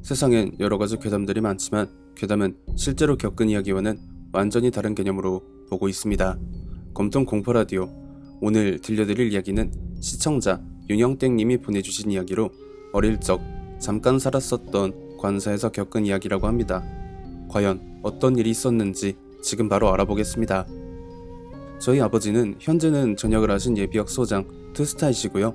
세상엔 여러가지 괴담들이 많지만 괴담은 실제로 겪은 이야기와는 완전히 다른 개념으로 보고 있습니다. 검통 공포라디오, 오늘 들려드릴 이야기는 시청자 윤영땡님이 보내주신 이야기로 어릴 적 잠깐 살았었던 관사에서 겪은 이야기라고 합니다. 과연 어떤 일이 있었는지 지금 바로 알아보겠습니다. 저희 아버지는 현재는 전역을 하신 예비역 소장 투스타이시고요.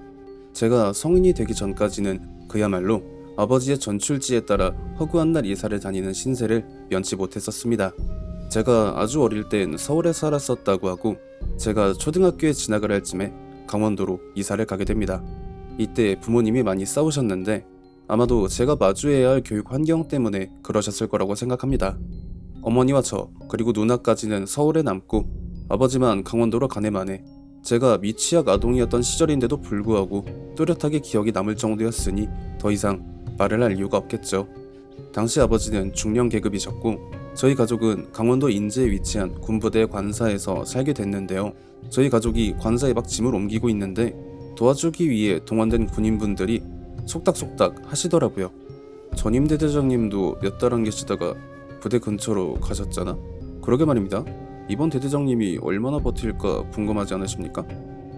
제가 성인이 되기 전까지는 그야말로 아버지의 전출지에 따라 허구한 날 이사를 다니는 신세를 면치 못했었습니다. 제가 아주 어릴 땐 서울에 살았었다고 하고 제가 초등학교에 진학을 할 쯤에 강원도로 이사를 가게 됩니다. 이때 부모님이 많이 싸우셨는데 아마도 제가 마주해야 할 교육 환경 때문에 그러셨을 거라고 생각합니다. 어머니와 저 그리고 누나까지는 서울에 남고 아버지만 강원도로 가네 마네 제가 미취학 아동이었던 시절인데도 불구하고 뚜렷하게 기억이 남을 정도였으니 더 이상 말을 할 이유가 없겠죠. 당시 아버지는 중령 계급이셨고 저희 가족은 강원도 인제에 위치한 군부대 관사에서 살게 됐는데요. 저희 가족이 관사에 막 짐을 옮기고 있는데 도와주기 위해 동원된 군인분들이 속닥속닥 하시더라고요. 전임 대대장님도 몇 달 안 계시다가 부대 근처로 가셨잖아. 그러게 말입니다. 이번 대대장님이 얼마나 버틸까 궁금하지 않으십니까?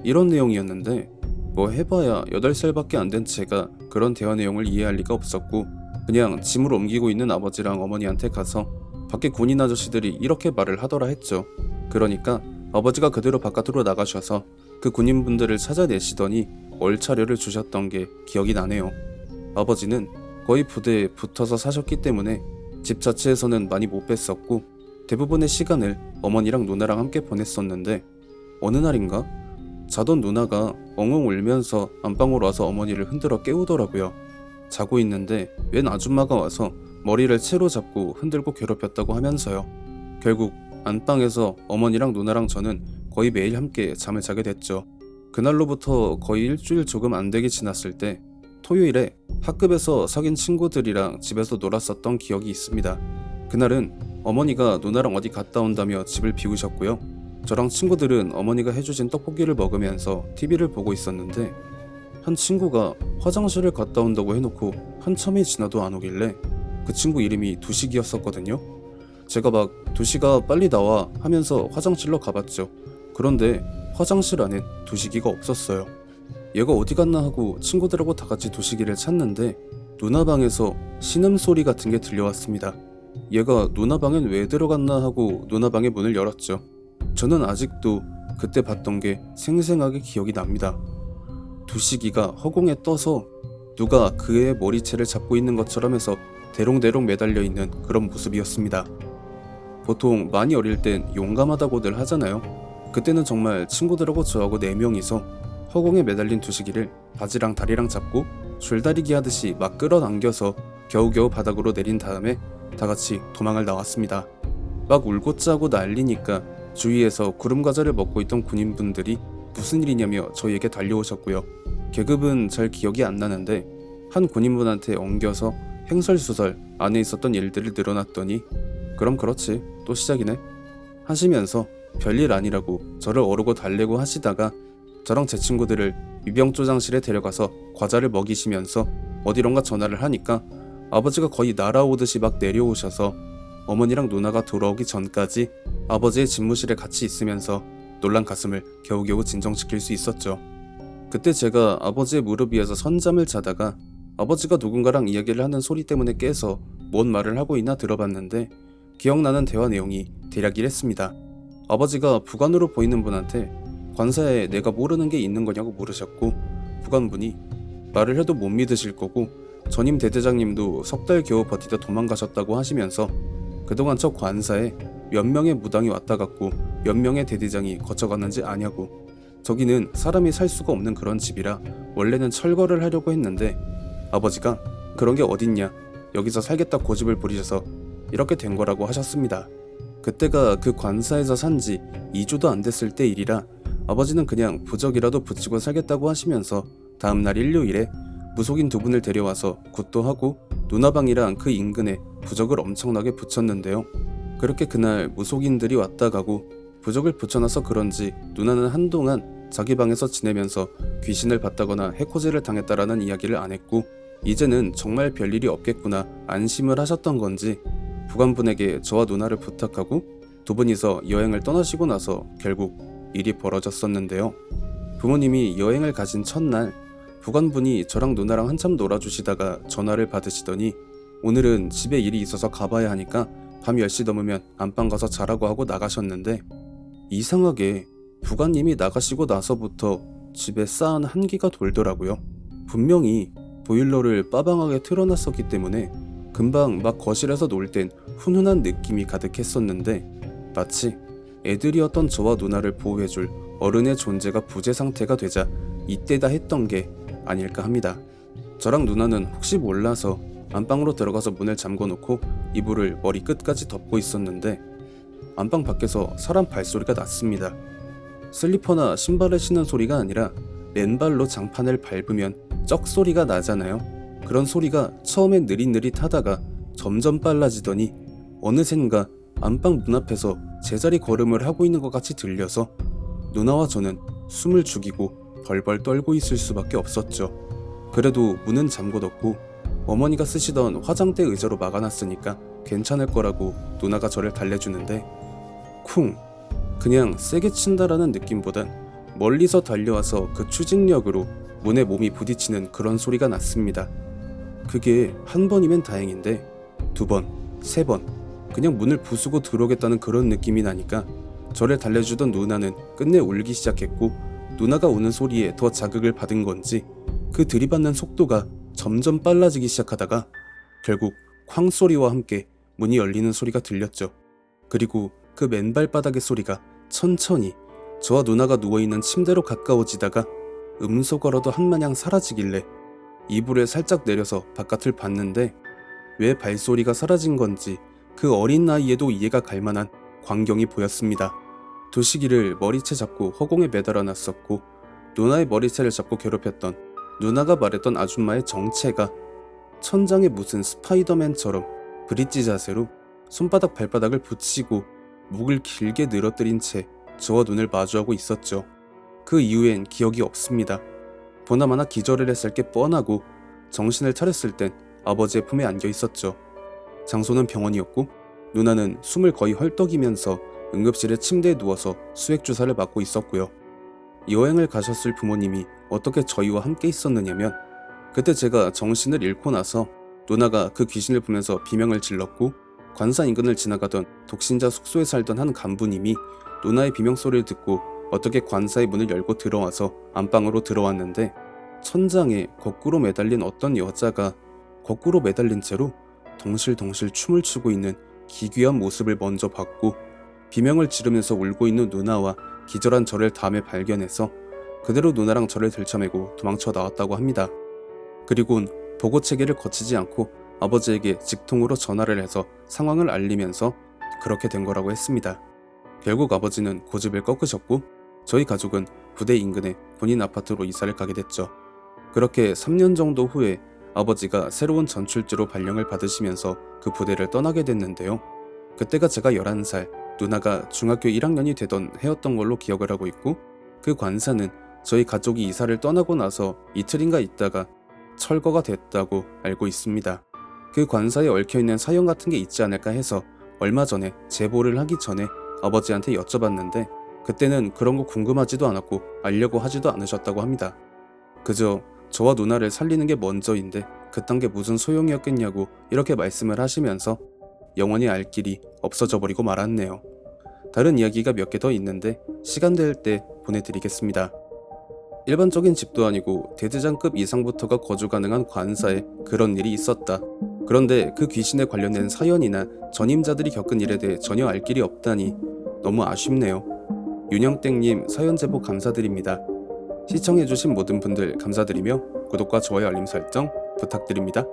이런 내용이었는데 뭐 해봐야 8살밖에 안 된 제가 그런 대화 내용을 이해할 리가 없었고 그냥 짐을 옮기고 있는 아버지랑 어머니한테 가서 밖에 군인 아저씨들이 이렇게 말을 하더라 했죠. 그러니까 아버지가 그대로 바깥으로 나가셔서 그 군인분들을 찾아내시더니 얼차려를 주셨던 게 기억이 나네요. 아버지는 거의 부대에 붙어서 사셨기 때문에 집 자체에서는 많이 못 뵀었고 대부분의 시간을 어머니랑 누나랑 함께 보냈었는데 어느 날인가 자던 누나가 엉엉 울면서 안방으로 와서 어머니를 흔들어 깨우더라고요. 자고 있는데 웬 아줌마가 와서 머리를 채로 잡고 흔들고 괴롭혔다고 하면서요. 결국 안방에서 어머니랑 누나랑 저는 거의 매일 함께 잠을 자게 됐죠. 그날로부터 거의 일주일 조금 안 되게 지났을 때 토요일에 학급에서 사귄 친구들이랑 집에서 놀았었던 기억이 있습니다. 그날은 어머니가 누나랑 어디 갔다 온다며 집을 비우셨고요. 저랑 친구들은 어머니가 해주신 떡볶이를 먹으면서 TV를 보고 있었는데 한 친구가 화장실을 갔다 온다고 해놓고 한참이 지나도 안 오길래 그 친구 이름이 두식이었었거든요. 제가 막 두식아 빨리 나와 하면서 화장실로 가봤죠. 그런데 화장실 안엔 두식이가 없었어요. 얘가 어디 갔나 하고 친구들하고 다 같이 두식이를 찾는데 누나 방에서 신음소리 같은 게 들려왔습니다. 얘가 누나 방엔 왜 들어갔나 하고 누나 방의 문을 열었죠. 저는 아직도 그때 봤던 게 생생하게 기억이 납니다. 두식이가 허공에 떠서 누가 그의 머리채를 잡고 있는 것처럼 해서 대롱대롱 매달려 있는 그런 모습이었습니다. 보통 많이 어릴 땐 용감하다고들 하잖아요. 그때는 정말 친구들하고 저하고 4명이서 허공에 매달린 두식이를 바지랑 다리랑 잡고 줄다리기 하듯이 막 끌어당겨서 겨우겨우 바닥으로 내린 다음에 다같이 도망을 나왔습니다. 막 울고 짜고 난리니까 주위에서 구름과자를 먹고 있던 군인분들이 무슨 일이냐며 저희에게 달려오셨고요. 계급은 잘 기억이 안 나는데 한 군인분한테 엉겨서 횡설수설 안에 있었던 일들을 늘어놨더니 그럼 그렇지 또 시작이네 하시면서 별일 아니라고 저를 어르고 달래고 하시다가 저랑 제 친구들을 위병조장실에 데려가서 과자를 먹이시면서 어디론가 전화를 하니까 아버지가 거의 날아오듯이 막 내려오셔서 어머니랑 누나가 돌아오기 전까지 아버지의 집무실에 같이 있으면서 놀란 가슴을 겨우겨우 진정시킬 수 있었죠. 그때 제가 아버지의 무릎 위에서 선잠을 자다가 아버지가 누군가랑 이야기를 하는 소리 때문에 깨서 뭔 말을 하고 있나 들어봤는데 기억나는 대화 내용이 대략 이랬습니다. 아버지가 부관으로 보이는 분한테 관사에 내가 모르는 게 있는 거냐고 물으셨고 부관분이 말을 해도 못 믿으실 거고 전임 대대장님도 석 달 겨우 버티다 도망가셨다고 하시면서 그동안 저 관사에 몇 명의 무당이 왔다 갔고 몇 명의 대대장이 거쳐갔는지 아냐고 저기는 사람이 살 수가 없는 그런 집이라 원래는 철거를 하려고 했는데 아버지가 그런 게 어딨냐 여기서 살겠다 고집을 부리셔서 이렇게 된 거라고 하셨습니다. 그때가 그 관사에서 산지 2주도 안 됐을 때 일이라 아버지는 그냥 부적이라도 붙이고 살겠다고 하시면서 다음날 일요일에 무속인 2분을 데려와서 굿도 하고 누나방이랑 그 인근에 부적을 엄청나게 붙였는데요. 그렇게 그날 무속인들이 왔다 가고 부적을 붙여놔서 그런지 누나는 한동안 자기 방에서 지내면서 귀신을 봤다거나 해코지를 당했다라는 이야기를 안 했고 이제는 정말 별일이 없겠구나 안심을 하셨던 건지 부관분에게 저와 누나를 부탁하고 두 분이서 여행을 떠나시고 나서 결국 일이 벌어졌었는데요. 부모님이 여행을 가신 첫날 부관분이 저랑 누나랑 한참 놀아주시다가 전화를 받으시더니 오늘은 집에 일이 있어서 가봐야 하니까 밤 10시 넘으면 안방 가서 자라고 하고 나가셨는데 이상하게 부관님이 나가시고 나서부터 집에 싸한 한기가 돌더라고요. 분명히 보일러를 빠방하게 틀어놨었기 때문에 금방 막 거실에서 놀 땐 훈훈한 느낌이 가득했었는데 마치 애들이었던 저와 누나를 보호해줄 어른의 존재가 부재 상태가 되자 이때다 했던 게 아닐까 합니다. 저랑 누나는 혹시 몰라서 안방으로 들어가서 문을 잠궈놓고 이불을 머리 끝까지 덮고 있었는데 안방 밖에서 사람 발소리가 났습니다. 슬리퍼나 신발을 신는 소리가 아니라 맨발로 장판을 밟으면 쩍 소리가 나잖아요. 그런 소리가 처음엔 느릿느릿하다가 점점 빨라지더니 어느샌가 안방 문 앞에서 제자리 걸음을 하고 있는 것 같이 들려서 누나와 저는 숨을 죽이고 벌벌 떨고 있을 수밖에 없었죠. 그래도 문은 잠궈뒀고 어머니가 쓰시던 화장대 의자로 막아놨으니까 괜찮을 거라고 누나가 저를 달래주는데 쿵! 그냥 세게 친다라는 느낌보단 멀리서 달려와서 그 추진력으로 문에 몸이 부딪히는 그런 소리가 났습니다. 그게 한 번이면 다행인데 두 번, 세 번 그냥 문을 부수고 들어오겠다는 그런 느낌이 나니까 저를 달래주던 누나는 끝내 울기 시작했고 누나가 우는 소리에 더 자극을 받은 건지 그 들이받는 속도가 점점 빨라지기 시작하다가 결국 쾅 소리와 함께 문이 열리는 소리가 들렸죠. 그리고 그 맨발바닥의 소리가 천천히 저와 누나가 누워있는 침대로 가까워지다가 음소거라도 한마냥 사라지길래 이불을 살짝 내려서 바깥을 봤는데 왜 발소리가 사라진 건지 그 어린 나이에도 이해가 갈 만한 광경이 보였습니다. 두시기를 머리채 잡고 허공에 매달아 놨었고 누나의 머리채를 잡고 괴롭혔던 누나가 말했던 아줌마의 정체가 천장에 무슨 스파이더맨처럼 브릿지 자세로 손바닥 발바닥을 붙이고 목을 길게 늘어뜨린 채 저와 눈을 마주하고 있었죠. 그 이후엔 기억이 없습니다. 보나마나 기절을 했을 게 뻔하고 정신을 차렸을 땐 아버지의 품에 안겨 있었죠. 장소는 병원이었고 누나는 숨을 거의 헐떡이면서 응급실에 침대에 누워서 수액주사를 맞고 있었고요. 여행을 가셨을 부모님이 어떻게 저희와 함께 있었느냐면 그때 제가 정신을 잃고 나서 누나가 그 귀신을 보면서 비명을 질렀고 관사 인근을 지나가던 독신자 숙소에 살던 한 간부님이 누나의 비명소리를 듣고 어떻게 관사의 문을 열고 들어와서 안방으로 들어왔는데 천장에 거꾸로 매달린 어떤 여자가 거꾸로 매달린 채로 덩실덩실 춤을 추고 있는 기괴한 모습을 먼저 봤고 비명을 지르면서 울고 있는 누나와 기절한 저를 다음에 발견해서 그대로 누나랑 저를 들쳐매고 도망쳐 나왔다고 합니다. 그리곤 보고체계를 거치지 않고 아버지에게 직통으로 전화를 해서 상황을 알리면서 그렇게 된 거라고 했습니다. 결국 아버지는 고집을 꺾으셨고 저희 가족은 부대 인근의 본인 아파트로 이사를 가게 됐죠. 그렇게 3년 정도 후에 아버지가 새로운 전출지로 발령을 받으시면서 그 부대를 떠나게 됐는데요. 그때가 제가 11살, 누나가 중학교 1학년이 되던 해였던 걸로 기억을 하고 있고 그 관사는 저희 가족이 이사를 떠나고 나서 이틀인가 있다가 철거가 됐다고 알고 있습니다. 그 관사에 얽혀있는 사연 같은 게 있지 않을까 해서 얼마 전에 제보를 하기 전에 아버지한테 여쭤봤는데 그때는 그런 거 궁금하지도 않았고 알려고 하지도 않으셨다고 합니다. 그저 저와 누나를 살리는 게 먼저인데 그딴 게 무슨 소용이었겠냐고 이렇게 말씀을 하시면서 영원히 알 길이 없어져 버리고 말았네요. 다른 이야기가 몇 개 더 있는데 시간 될 때 보내드리겠습니다. 일반적인 집도 아니고 대대장급 이상부터가 거주 가능한 관사에 그런 일이 있었다. 그런데 그 귀신에 관련된 사연이나 전임자들이 겪은 일에 대해 전혀 알 길이 없다니 너무 아쉽네요. 윤영땡님 사연 제보 감사드립니다. 시청해주신 모든 분들 감사드리며 구독과 좋아요 알림 설정 부탁드립니다.